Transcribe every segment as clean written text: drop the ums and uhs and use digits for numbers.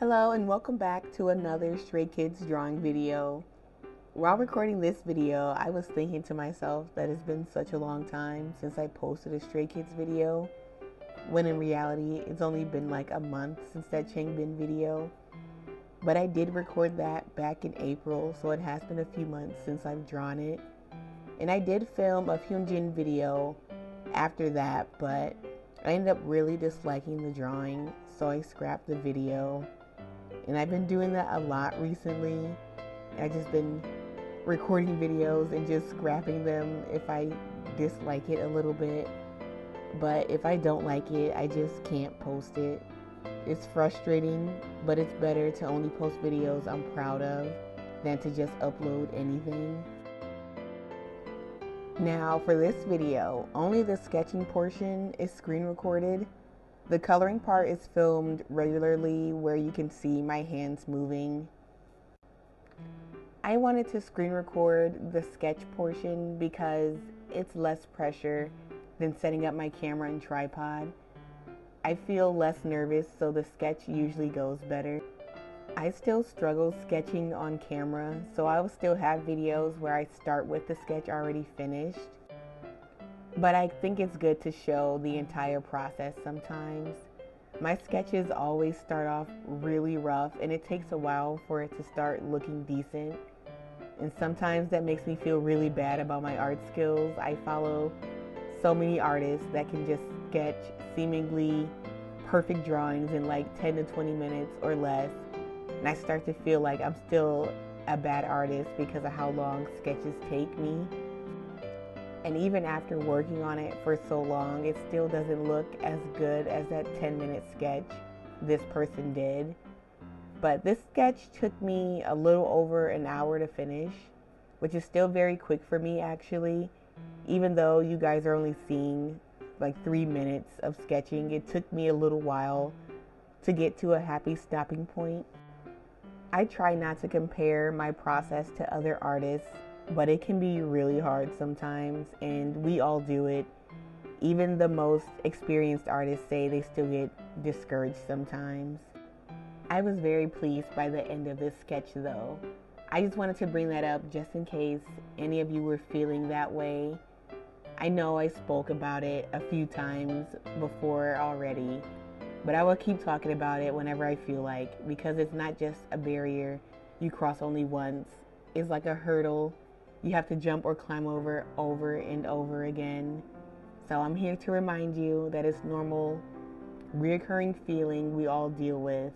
Hello and welcome back to another Stray Kids drawing video. While recording this video, I was thinking to myself that it's been such a long time since I posted a Stray Kids video, when in reality it's only been like a month since that Changbin video. But I did record that back in April, so it has been a few months since I've drawn it. And I did film a Viintji video after that, but I ended up really disliking the drawing, so I scrapped the video. And I've been doing that a lot recently. I've just been recording videos and just scrapping them if I dislike it a little bit. But if I don't like it, I just can't post it. It's frustrating, but it's better to only post videos I'm proud of than to just upload anything. Now for this video, only the sketching portion is screen recorded. The coloring part is filmed regularly where you can see my hands moving. I wanted to screen record the sketch portion because it's less pressure than setting up my camera and tripod. I feel less nervous, so the sketch usually goes better. I still struggle sketching on camera, so I will still have videos where I start with the sketch already finished. But I think it's good to show the entire process sometimes. My sketches always start off really rough, and it takes a while for it to start looking decent. And sometimes that makes me feel really bad about my art skills. I follow so many artists that can just sketch seemingly perfect drawings in like 10 to 20 minutes or less. And I start to feel like I'm still a bad artist because of how long sketches take me. And even after working on it for so long, it still doesn't look as good as that 10-minute sketch this person did. But this sketch took me a little over an hour to finish, which is still very quick for me actually. Even though you guys are only seeing like 3 minutes of sketching, it took me a little while to get to a happy stopping point. I try not to compare my process to other artists, but it can be really hard sometimes, and we all do it. Even the most experienced artists say they still get discouraged sometimes. I was very pleased by the end of this sketch though. I just wanted to bring that up just in case any of you were feeling that way. I know I spoke about it a few times before already, but I will keep talking about it whenever I feel like, because it's not just a barrier you cross only once. It's like a hurdle you have to jump or climb over and over again. So I'm here to remind you that it's normal, reoccurring feeling we all deal with.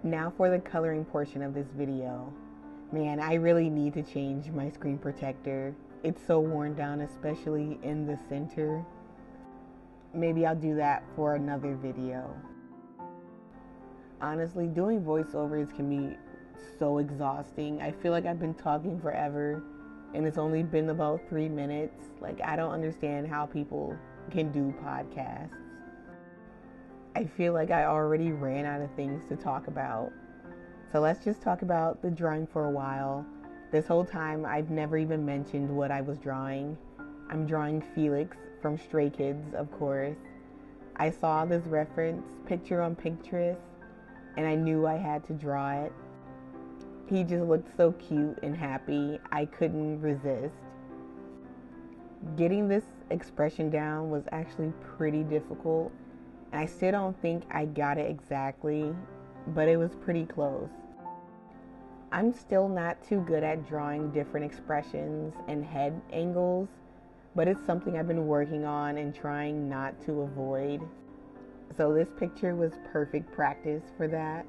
Now for the coloring portion of this video. Man, I really need to change my screen protector. It's so worn down, especially in the center. Maybe I'll do that for another video. Honestly, doing voiceovers can be so exhausting. I feel like I've been talking forever and it's only been about 3 minutes. Like, I don't understand how people can do podcasts. I feel like I already ran out of things to talk about. So let's just talk about the drawing for a while. This whole time I've never even mentioned what I was drawing. I'm drawing Felix from Stray Kids, of course. I saw this reference picture on Pinterest and I knew I had to draw it. He just looked so cute and happy, I couldn't resist. Getting this expression down was actually pretty difficult, and I still don't think I got it exactly, but it was pretty close. I'm still not too good at drawing different expressions and head angles, but it's something I've been working on and trying not to avoid. So this picture was perfect practice for that.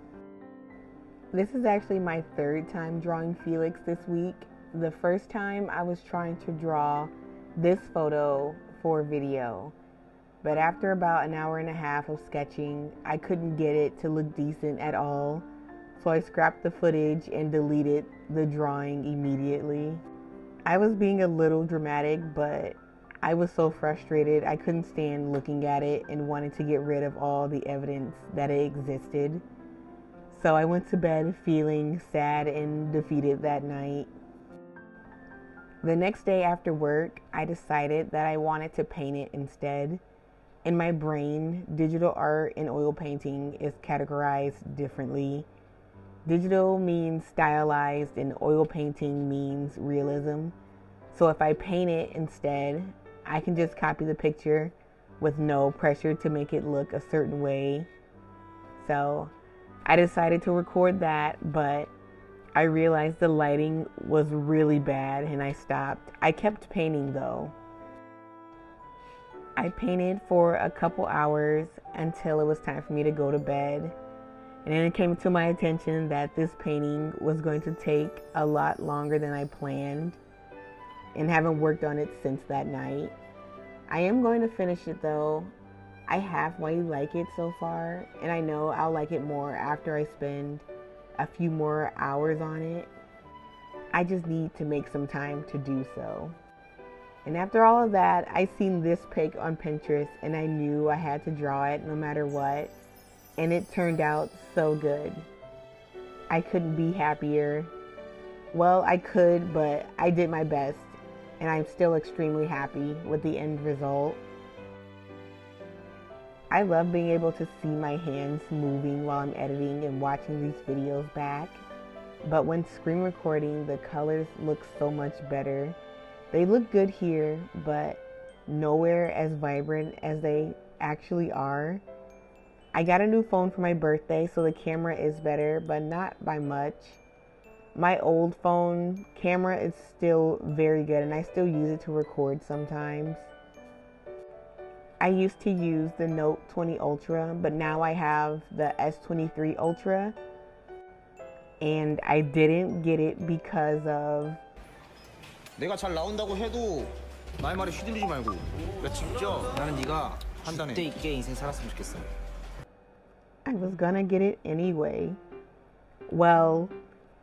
This is actually my third time drawing Felix this week. The first time I was trying to draw this photo for video, but after about an hour and a half of sketching, I couldn't get it to look decent at all, so I scrapped the footage and deleted the drawing immediately. I was being a little dramatic, but I was so frustrated I couldn't stand looking at it and wanted to get rid of all the evidence that it existed. So I went to bed feeling sad and defeated that night. The next day after work, I decided that I wanted to paint it instead. In my brain, digital art and oil painting is categorized differently. Digital means stylized and oil painting means realism. So if I paint it instead, I can just copy the picture with no pressure to make it look a certain way. So I decided to record that, but I realized the lighting was really bad and I stopped. I kept painting though. I painted for a couple hours until it was time for me to go to bed. And then it came to my attention that this painting was going to take a lot longer than I planned, and haven't worked on it since that night. I am going to finish it though. I halfway like it so far, and I know I'll like it more after I spend a few more hours on it. I just need to make some time to do so. And after all of that, I seen this pic on Pinterest and I knew I had to draw it no matter what. And it turned out so good. I couldn't be happier. Well, I could, but I did my best. And I'm still extremely happy with the end result. I love being able to see my hands moving while I'm editing and watching these videos back. But when screen recording, the colors look so much better. They look good here, but nowhere as vibrant as they actually are. I got a new phone for my birthday, so the camera is better, but not by much. My old phone camera is still very good, and I still use it to record sometimes. I used to use the Note 20 Ultra, but now I have the S23 Ultra, and I didn't get it because of 내가 잘 나온다고 해도 나의 말에 휘둘리지 말고 그러니까 직접 나는 네가 판단해. 때 있게 인생 살았으면 좋겠어. I was gonna get it anyway. Well,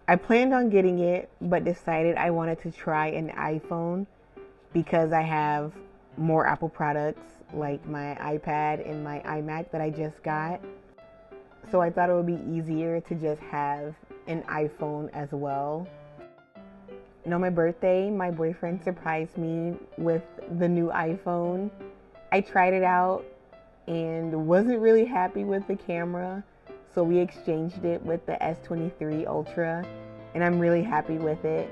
I planned on getting it, but decided I wanted to try an iPhone because I have more Apple products like my iPad and my iMac that I just got. So I thought it would be easier to just have an iPhone as well. And on my birthday, my boyfriend surprised me with the new iPhone. I tried it out and wasn't really happy with the camera, so we exchanged it with the S23 Ultra, and I'm really happy with it.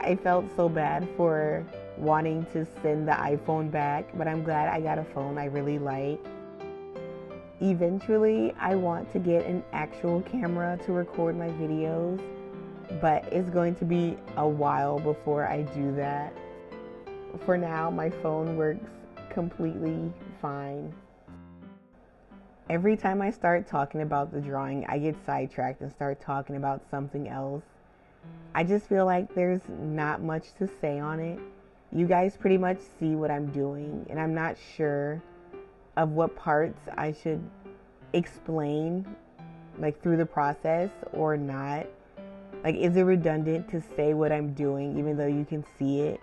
I felt so bad for wanting to send the iPhone back, but I'm glad I got a phone I really like. Eventually, I want to get an actual camera to record my videos, but it's going to be a while before I do that. For now, my phone works completely fine. Every time I start talking about the drawing, I get sidetracked and start talking about something else. I just feel like there's not much to say on it. You guys pretty much see what I'm doing, and I'm not sure of what parts I should explain, like through the process or not. Like, is it redundant to say what I'm doing even though you can see it?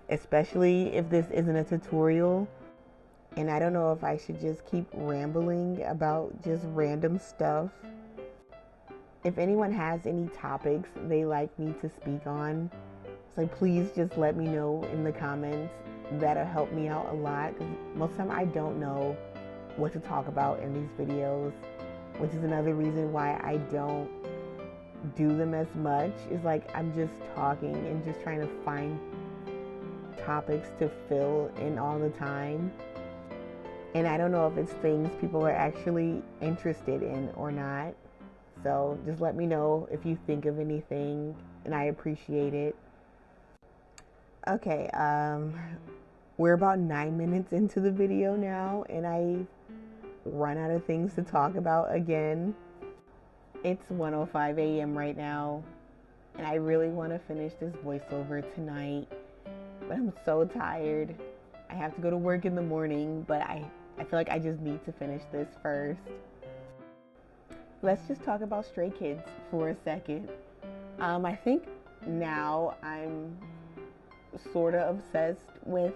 Especially if this isn't a tutorial. And I don't know if I should just keep rambling about just random stuff. If anyone has any topics they like me to speak on, it's like, please just let me know in the comments. That'll help me out a lot, because most of the time I don't know what to talk about in these videos, which is another reason why I don't do them as much. Is like, I'm just talking and just trying to find topics to fill in all the time. And I don't know if it's things people are actually interested in or not. So just let me know if you think of anything, and I appreciate it. Okay, we're about 9 minutes into the video now, and I run out of things to talk about again. It's 1:05 a.m. right now, and I really want to finish this voiceover tonight, but I'm so tired. I have to go to work in the morning, but I feel like I just need to finish this first. Let's just talk about Stray Kids for a second. I think now I'm sort of obsessed with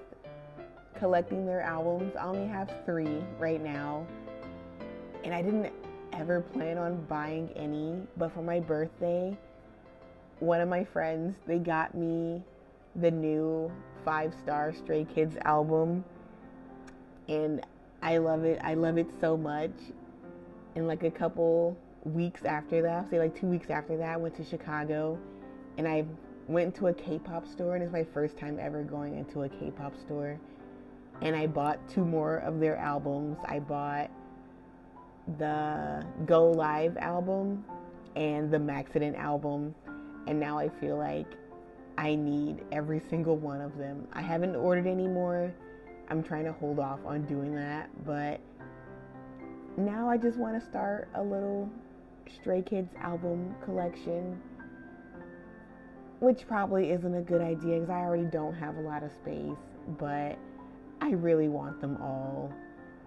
collecting their albums. I only have 3 right now, and I didn't ever plan on buying any, but for my birthday, one of my friends, they got me the new 5-star Stray Kids album, and I love it. I love it so much. And like a couple weeks after that, say like 2 weeks after that, I went to Chicago and I went to a K-pop store, and it's my first time ever going into a K-pop store. And I bought 2 more of their albums. I bought the Go Live album and the Maxident album, and now I feel like I need every single one of them. I haven't ordered any more. I'm trying to hold off on doing that, but now I just want to start a little Stray Kids album collection, which probably isn't a good idea because I already don't have a lot of space, but I really want them all.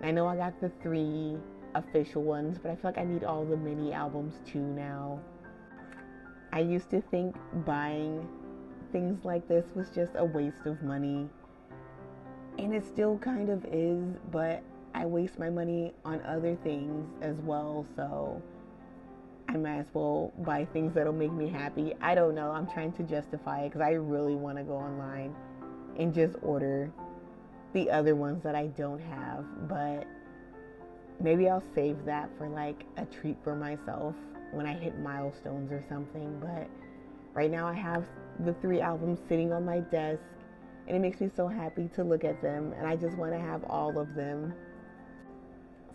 I know I got the 3 official ones, but I feel like I need all the mini albums too now. I used to think buying things like this was just a waste of money, and it still kind of is, but I waste my money on other things as well, so I might as well buy things that'll make me happy. I don't know, I'm trying to justify it because I really want to go online and just order the other ones that I don't have, but maybe I'll save that for like a treat for myself when I hit milestones or something. But right now I have the 3 albums sitting on my desk, and it makes me so happy to look at them, and I just want to have all of them.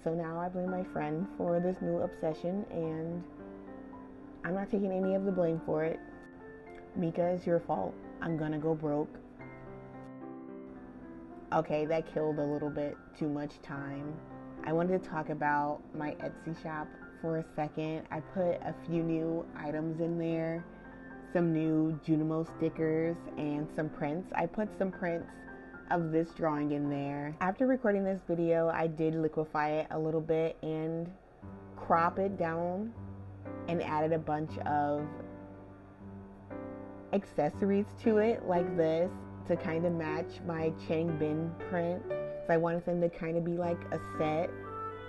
So now I blame my friend for this new obsession, and I'm not taking any of the blame for it. Mika, it's your fault. I'm gonna go broke. Okay, that killed a little bit too much time. I wanted to talk about my Etsy shop for a second. I put a few new items in there, some new Junimo stickers and some prints. I put some prints of this drawing in there. After recording this video, I did liquefy it a little bit and crop it down and added a bunch of accessories to it like this to kind of match my Changbin print. So I wanted them to kind of be like a set,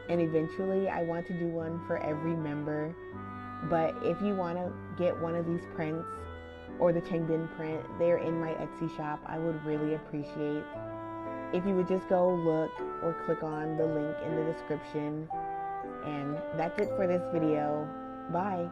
and eventually I want to do one for every member. But if you want to get one of these prints or the Changbin print, they're in my Etsy shop. I would really appreciate if you would just go look or click on the link in the description. And that's it for this video. Bye.